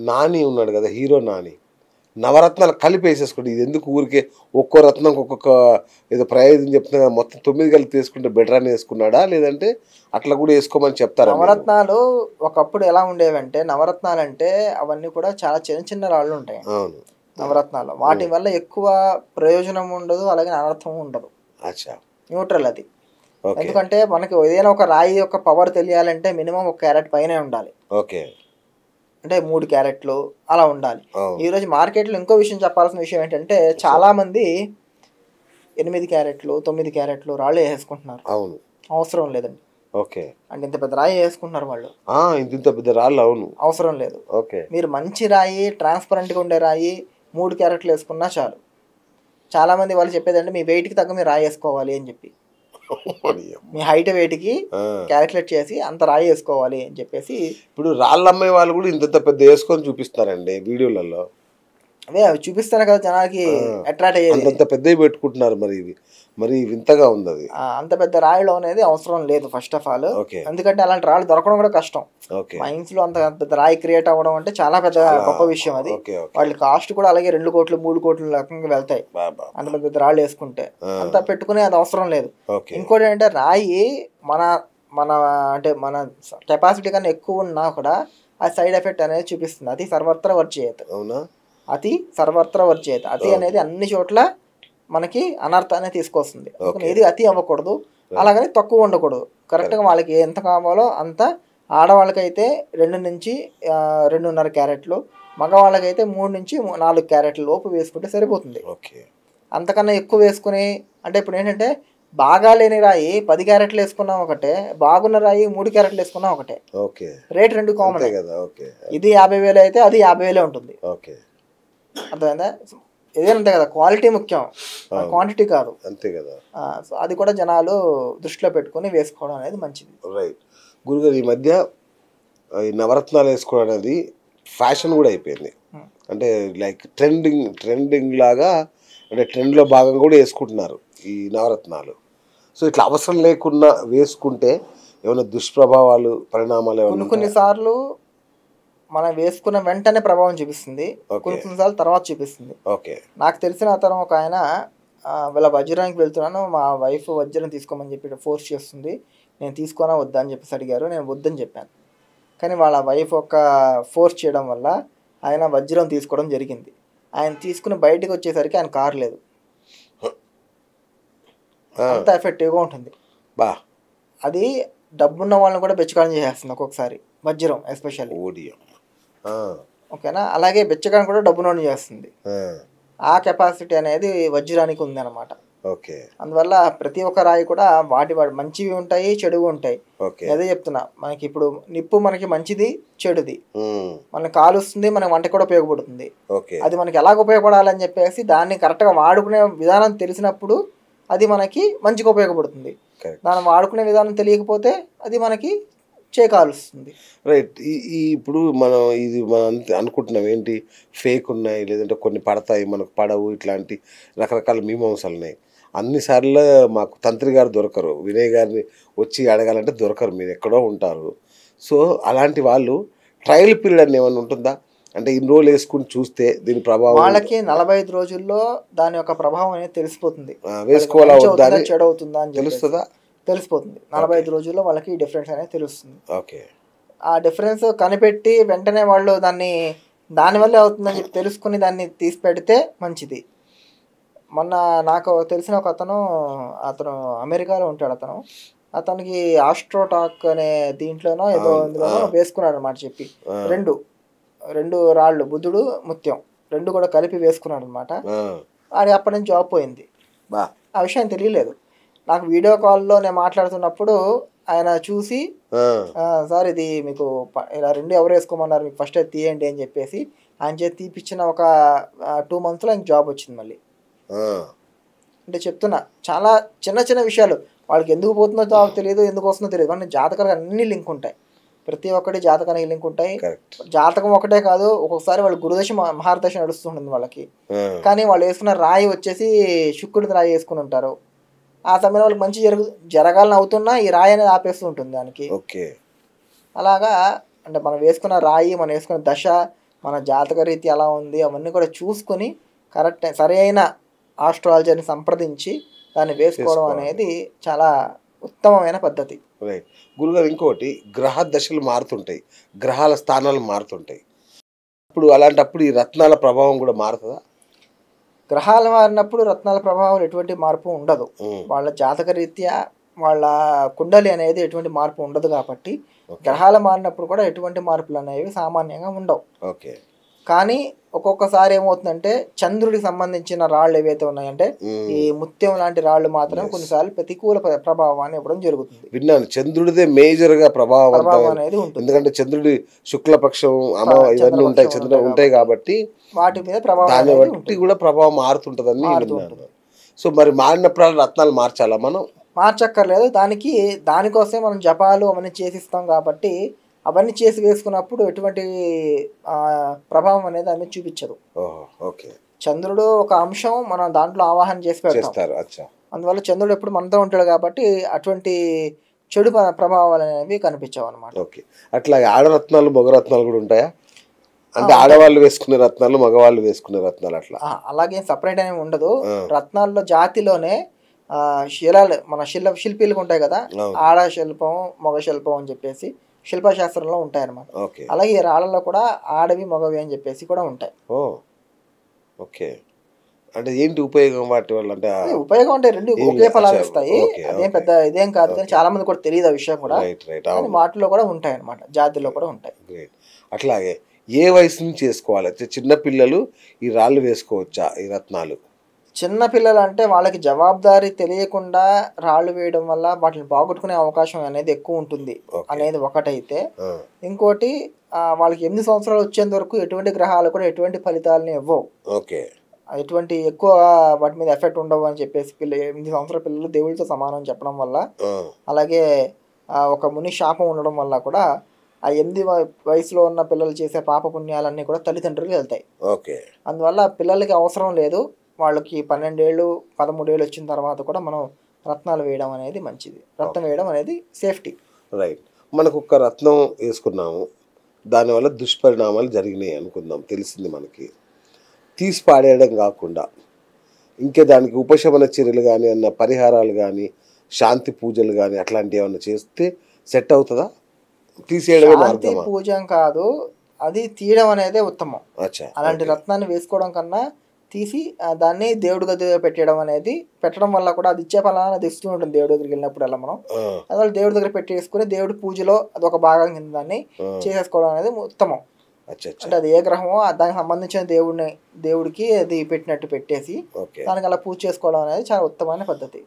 నాని ఉన్నాడు కదా, హీరో నాని, నవరత్నాలు కలిపి వేసేసుకోండి. ఇది ఎందుకు ఊరికే ఒక్కో రత్నం ఒక్కొక్క ఏదో ప్రయోజనం చెప్తున్నా మొత్తం 9 కలిపి తీసుకుంటే బెటర్ అని వేసుకున్నాడా, లేదంటే అట్లా కూడా వేసుకోమని చెప్తారా? నవరత్నాలు ఒకప్పుడు ఎలా ఉండేవంటే, నవరత్నాలు అంటే అవన్నీ కూడా చాలా చిన్న చిన్న రాళ్ళు ఉంటాయి అవును నవరత్నాలు. వాటి వల్ల ఎక్కువ ప్రయోజనం ఉండదు, అలాగే అనర్థం ఉండదు. అచ్చా, న్యూట్రల్ అది. ఓకే ఎందుకంటే మనకి ఏదైనా ఒక రాయి యొక్క పవర్ తెలియాలంటే మినిమం 1 క్యారెట్ పైనే ఉండాలి. ఓకే, అంటే 3 క్యారెట్లు అలా ఉండాలి. అవును ఈరోజు మార్కెట్లో ఇంకో విషయం చెప్పాల్సిన విషయం ఏంటంటే, చాలామంది 8 క్యారెట్లు 9 క్యారెట్లు రాళ్ళు వేసుకుంటున్నారు. అవును అవసరం లేదండి. ఓకే, అంటే ఇంత పెద్ద రాయి వేసుకుంటున్నారు వాళ్ళు, ఇంత పెద్ద రాళ్ళు. అవును అవసరం లేదు. ఓకే, మీరు మంచి రాయి, ట్రాన్స్పరెంట్గా ఉండే రాయి 3 క్యారెట్లు వేసుకున్నా చాలు. చాలామంది వాళ్ళు చెప్పేదంటే మీ వెయిట్కి తగ్గ మీరు రాయి వేసుకోవాలి అని చెప్పి, మీ హైట్ వెయిట్కి క్యాలిక్యులేట్ చేసి అంత రాయి వేసుకోవాలి అని చెప్పేసి. ఇప్పుడు రాళ్ళు అమ్మే వాళ్ళు కూడా ఇంత పెద్ద వేసుకొని చూపిస్తారండి వీడియోలలో. అవి చూపిస్తాను కదా జనాలకి అట్రాక్ట్ అయ్యేది. అంత పెద్దవి పెట్టుకుంటున్నారు. మరి వింతగా ఉంది అది. అంత పెద్ద రాయిలో అనేది అవసరం లేదు ఫస్ట్ ఆఫ్ ఆల్. ఎందుకంటే అలాంటి రాళ్ళు దొరకడం కూడా కష్టం. మైన్స్ లో అంత పెద్ద రాయి క్రియేట్ అవ్వడం అంటే చాలా పెద్ద గొప్ప విషయం అది. వాళ్ళ కాస్ట్ కూడా అలాగే 2 కోట్లు 3 కోట్ల రకంగా వెళ్తాయి అంత పెద్ద రాళ్ళు వేసుకుంటే. అంత పెట్టుకునే అది అవసరం లేదు. ఇంకోటి ఏంటంటే రాయి మన మన అంటే మన కెపాసిటీ కన్నా ఎక్కువ ఉన్నా కూడా ఆ సైడ్ ఎఫెక్ట్ అనేది చూపిస్తుంది. అది సర్వత్రా వర్జేయత్. అవునా, అతి సర్వత్రా వర్జేయత్. అతి అనేది అన్ని చోట్ల మనకి అనర్థాన్ని తీసుకొస్తుంది. ఏది అతి అవ్వకూడదు, అలాగని తక్కువ ఉండకూడదు. కరెక్ట్గా వాళ్ళకి ఎంత కావాలో అంత. ఆడవాళ్ళకైతే 2 నుంచి 2.5 క్యారెట్లు, మగవాళ్ళకైతే 3 నుంచి 4 క్యారెట్ల లోపు వేసుకుంటే సరిపోతుంది. అంతకన్నా ఎక్కువ వేసుకుని అంటే ఇప్పుడు ఏంటంటే బాగా లేని రాయి 10 క్యారెట్లు వేసుకున్నా ఒకటే, బాగున్న రాయి 3 క్యారెట్లు వేసుకున్నా ఒకటే. Rate 2 common. ఇది 50,000 అయితే అది 50,000 ఉంటుంది. అర్థమైందా? ఏదైనా అంతే కదా, క్వాలిటీ ముఖ్యం, క్వాంటిటీ కాదు. అంతే కదా. సో అది కూడా జనాలు దృష్టిలో పెట్టుకుని వేసుకోవడం అనేది మంచిది. రైట్ గురుగారు, ఈ మధ్య ఈ నవరత్నాలు వేసుకోవడం అనేది ఫ్యాషన్ కూడా అయిపోయింది. అంటే లైక్ ట్రెండింగ్ లాగా, అంటే ట్రెండ్లో భాగంగా కూడా వేసుకుంటున్నారు ఈ నవరత్నాలు. సో ఇట్లా అవసరం లేకుండా వేసుకుంటే ఏమైనా దుష్ప్రభావాలు, పరిణామాలు ఏమైనా? కొన్నిసార్లు మనం వేసుకున్న వెంటనే ప్రభావం చూపిస్తుంది, కొన్నిసార్లు తర్వాత చూపిస్తుంది. నాకు తెలిసిన అతను ఒక ఆయన, వీళ్ళ వజ్రానికి వెళ్తున్నాను, మా వైఫ్ వజ్రం తీసుకోమని చెప్పి ఫోర్స్ చేస్తుంది, నేను తీసుకోనా వద్దా అని చెప్పేసి అడిగారు. నేను వద్దని చెప్పాను. కానీ వాళ్ళ వైఫ్ ఒక ఫోర్స్ చేయడం వల్ల ఆయన వజ్రం తీసుకోవడం జరిగింది. ఆయన తీసుకుని బయటకు వచ్చేసరికి ఆయన కారు లేదు. అంత ఎఫెక్టివ్గా ఉంటుంది. అది డబ్బున్న వాళ్ళని కూడా బెచ్చకాలం చేసేస్తుంది ఒక్కొక్కసారి, వజ్రం ఎస్పెషల్లీ. ఓకేనా? అలాగే బెచ్చకాలం కూడా డబ్బునోని చేస్తుంది. ఆ కెపాసిటీ అనేది వజ్రానికి ఉంది అనమాట. అందువల్ల ప్రతి ఒక్క రాయి కూడా వాటి మంచివి ఉంటాయి, చెడువి ఉంటాయి. అదే చెప్తున్నా, మనకి ఇప్పుడు నిప్పు మనకి మంచిది, చెడుది. మనకి కాలుస్తుంది, మన వంట కూడా ఉపయోగపడుతుంది. అది మనకి ఎలాగ ఉపయోగపడాలని చెప్పేసి దాన్ని కరెక్ట్గా వాడుకునే విధానం తెలిసినప్పుడు అది మనకి మంచిగా ఉపయోగపడుతుంది. దాన్ని వాడుకునే విధానం తెలియకపోతే అది మనకి కాలుస్తుంది. రైట్. ఇప్పుడు మనం అనుకుంటున్నాం ఏంటి, ఫేక్ ఉన్నాయి, లేదంటే కొన్ని పడతాయి, మనకు పడవు, ఇట్లాంటి రకరకాల మీమాంసాలు ఉన్నాయి. అన్నిసార్లు మాకు తంత్రి గారు దొరకరు, వినయ్ గారిని వచ్చి అడగాలంటే దొరకరు, మీరు ఎక్కడో ఉంటారు. సో అలాంటి వాళ్ళు ట్రయల్ పీరియడ్ అని ఏమైనా ఉంటుందా? అంటే ఇన్ని రోజులు వేసుకుని చూస్తే దీని ప్రభావం వాళ్ళకి 45 రోజుల్లో దాని యొక్క ప్రభావం అనేది తెలిసిపోతుంది. వేసుకోవాలా వద్దా, చెడు అవుతుందా అని తెలుస్తుందా? తెలిసిపోతుంది. 45 రోజుల్లో వాళ్ళకి ఈ డిఫరెన్స్ అనేది తెలుస్తుంది. ఆ డిఫరెన్స్ కనిపెట్టి వెంటనే వాళ్ళు దానివల్లే అవుతుందని చెప్పి తెలుసుకుని దాన్ని తీసి పెడితే మంచిది. మొన్న నాకు తెలిసిన ఒక అతను అమెరికాలో ఉంటాడు. అతనికి ఆస్ట్రోటాక్ అనే దీంట్లోనో ఏదో వేసుకున్నాడు అనమాట. చెప్పి రెండు రాళ్ళు, బుద్ధుడు ముత్యం 2 కూడా కలిపి వేసుకున్నాడు అనమాట. అది అప్పటి నుంచి జాబ్ పోయింది. ఆ విషయం తెలియలేదు నాకు. వీడియో కాల్లో నేను మాట్లాడుతున్నప్పుడు ఆయన చూసి, సార్ ఇది మీకు ఇలా 2 ఎవరు వేసుకోమన్నారు, మీకు ఫస్ట్ అయితే తీయండి అని చెప్పేసి ఆయన చేతి తీపిచ్చిన ఒక 2 monthsలో ఆయనకి జాబ్ వచ్చింది మళ్ళీ. అంటే చెప్తున్నా, చాలా చిన్న చిన్న విషయాలు వాళ్ళకి ఎందుకు పోతుందో జాబ్ తెలియదు, ఎందుకు వస్తుందో తెలియదు. కానీ జాతకాలు అన్ని లింక్ ఉంటాయి, ప్రతి ఒక్కటి జాతకానికి లింక్ ఉంటాయి. జాతకం ఒకటే కాదు, ఒక్కొక్కసారి వాళ్ళు గురుదశ మహారదశ నడుస్తుంటుంది వాళ్ళకి. కానీ వాళ్ళు వేసుకున్న రాయి వచ్చేసి శుక్రుడి రాయి వేసుకుని ఉంటారు. ఆ సమయంలో వాళ్ళకి మంచి జరగాలని అవుతున్నా ఈ రాయి అనేది ఆపేస్తూ ఉంటుంది దానికి. అలాగా అంటే మనం వేసుకున్న రాయి, మనం వేసుకున్న దశ, మన జాతక రీతి ఎలా ఉంది అవన్నీ కూడా చూసుకొని కరెక్ట్ సరైన ఆస్ట్రాలజీని సంప్రదించి దాన్ని వేసుకోవడం అనేది చాలా ఉత్తమమైన పద్ధతి. రైట్ గురుగారు, ఇంకోటి గ్రహ దశలు మారుతుంటాయి, గ్రహాల స్థానాలు మారుతుంటాయి. ఇప్పుడు అలాంటప్పుడు ఈ రత్నాల ప్రభావం కూడా మారుతుందా? గ్రహాలు మారినప్పుడు రత్నాల ప్రభావం ఎటువంటి మార్పు ఉండదు. వాళ్ళ జాతక రీత్యా వాళ్ళ కుండలి అనేది ఎటువంటి మార్పు ఉండదు కాబట్టి గ్రహాలు మారినప్పుడు కూడా ఎటువంటి మార్పులు అనేవి సామాన్యంగా ఉండవు. ఓకే. కానీ ఒక్కొక్కసారి ఏమవుతుందంటే చంద్రుడికి సంబంధించిన రాళ్ళు ఏవైతే ఉన్నాయంటే ఈ ముత్యం లాంటి రాళ్ళు మాత్రం కొన్నిసార్లు ప్రతికూల ప్రభావాన్ని ఇవ్వడం జరుగుతుంది. విన్నాను, చంద్రుడిదే మేజర్ గా ప్రభావం అనేది ఉంటుంది. ఎందుకంటే చంద్రుడి శుక్లపక్షం ఇవన్నీ ఉంటాయి, చంద్రుడు ఉంటాయి కాబట్టి వాటి మీద ప్రభావం దాన్ని బట్టి కూడా ప్రభావం మారుతుంటదని విన్నాను. సో మరి మారినప్పుడు రత్నాలు మార్చాలా మనం? మార్చక్కర్లేదు. దానికోసమే మనం జపాలు అవన్నీ చేసిస్తాం కాబట్టి అవన్నీ చేసి వేసుకున్నప్పుడు ఎటువంటి ప్రభావం అనేది దాని మీద చూపించదు. చంద్రుడు ఒక అంశం మనం దాంట్లో ఆవాహన చేసి పెడతారు. అందువల్ల చంద్రుడు ఎప్పుడు మనతో ఉంటాడు కాబట్టి అటువంటి చెడు ప్రభావాలు అనేవి కనిపించవు అనమాట. అట్లాగే ఆడరత్నాలు మగరత్నాలు కూడా ఉంటాయా? అంటే ఆడవాళ్ళు వేసుకునే రత్నాలు మగవాళ్ళు వేసుకునే రత్నాలు అట్లా అలాగే సపరేట్ అనేవి ఉండదు. రత్నాల్లో జాతిలోనే శిలాలు మన శిల్పీలకు ఉంటాయి కదా, ఆడ శిల్పం మగ శిల్పం అని చెప్పేసి శిల్పశాస్త్రంలో ఉంటాయి అన్నమాట. అలాగే రాళ్ళలో కూడా ఆడవి మగవి అని చెప్పేసి కూడా ఉంటాయి. ఓకే. అంటే ఏంటి ఉపయోగం వాటి వల్ల? అంటే ఉపయోగం అంటే రెండు ఒకే ఫలాలు ఇస్తాయి, అదేం పెద్ద ఇదేం కాదు. కానీ చాలా మంది కూడా తెలియదు ఆ విషయం కూడా. వాటిలో కూడా ఉంటాయి అన్నమాట, జాతిలో కూడా ఉంటాయి. అట్లాగే ఏ వయసు నుంచి చేసుకోవాలి? చిన్న పిల్లలు ఈ రాళ్ళు వేసుకోవచ్చా ఈ రత్నాలు? చిన్న పిల్లలు అంటే వాళ్ళకి జవాబుదారీ తెలియకుండా రాళ్ళు వేయడం వల్ల వాటిని బాగొట్టుకునే అవకాశం అనేది ఎక్కువ ఉంటుంది అనేది ఒకటైతే, ఇంకోటి వాళ్ళకి 8 సంవత్సరాలు వచ్చేంత వరకు ఎటువంటి గ్రహాలు కూడా ఎటువంటి ఫలితాలని ఇవ్వవు. ఎటువంటి ఎక్కువ వాటి మీద ఎఫెక్ట్ ఉండవు అని చెప్పేసి 8 సంవత్సరాల పిల్లలు దేవుడితో సమానం చెప్పడం వల్ల, అలాగే ఒక ముని శాపం ఉండడం వల్ల కూడా ఆ 8 వయసులో ఉన్న పిల్లలు చేసే పాప పుణ్యాలన్నీ కూడా తల్లిదండ్రులకు వెళ్తాయి. అందువల్ల పిల్లలకి అవసరం లేదు. వాళ్ళకి 12 ఏళ్ళు 13 ఏళ్ళు వచ్చిన తర్వాత కూడా మనం రత్నాలు వేయడం అనేది మంచిది. రత్నం వేయడం అనేది సేఫ్టీ. రైట్. మనకు ఒక రత్నం వేసుకున్నాము, దానివల్ల దుష్పరిణామాలు జరిగినాయి అనుకుందాం, తెలిసింది మనకి. తీసి పాడేయడం కాకుండా ఇంకే దానికి ఉపశమన చర్యలు కానీ అన్న పరిహారాలు కానీ శాంతి పూజలు కానీ అట్లాంటివి ఏమన్నా చేస్తే సెట్ అవుతుందా? తీసేయడమే మార్గమా? శాంతి పూజ కాదు, అది తీయడం అనేదే ఉత్తమం. అలాంటి రత్నాన్ని వేసుకోవడం కన్నా తీసి దాన్ని దేవుడి గది పెట్టడం వల్ల కూడా అది ఇచ్చే ఫలాన్ని అది ఇస్తూ ఉంటుంది దేవుడి దగ్గరికి వెళ్ళినప్పుడల్లా. మనం అందువల్ల దేవుడి దగ్గర పెట్టేసుకుని దేవుడి పూజలో అదొక భాగం కింద దాన్ని చేసేసుకోవడం అనేది ఉత్తమం. అంటే అది ఏ గ్రహమో దానికి సంబంధించిన దేవుడికి అది పెట్టినట్టు పెట్టేసి దానికి అలా పూజ చేసుకోవడం అనేది చాలా ఉత్తమమైన పద్ధతి.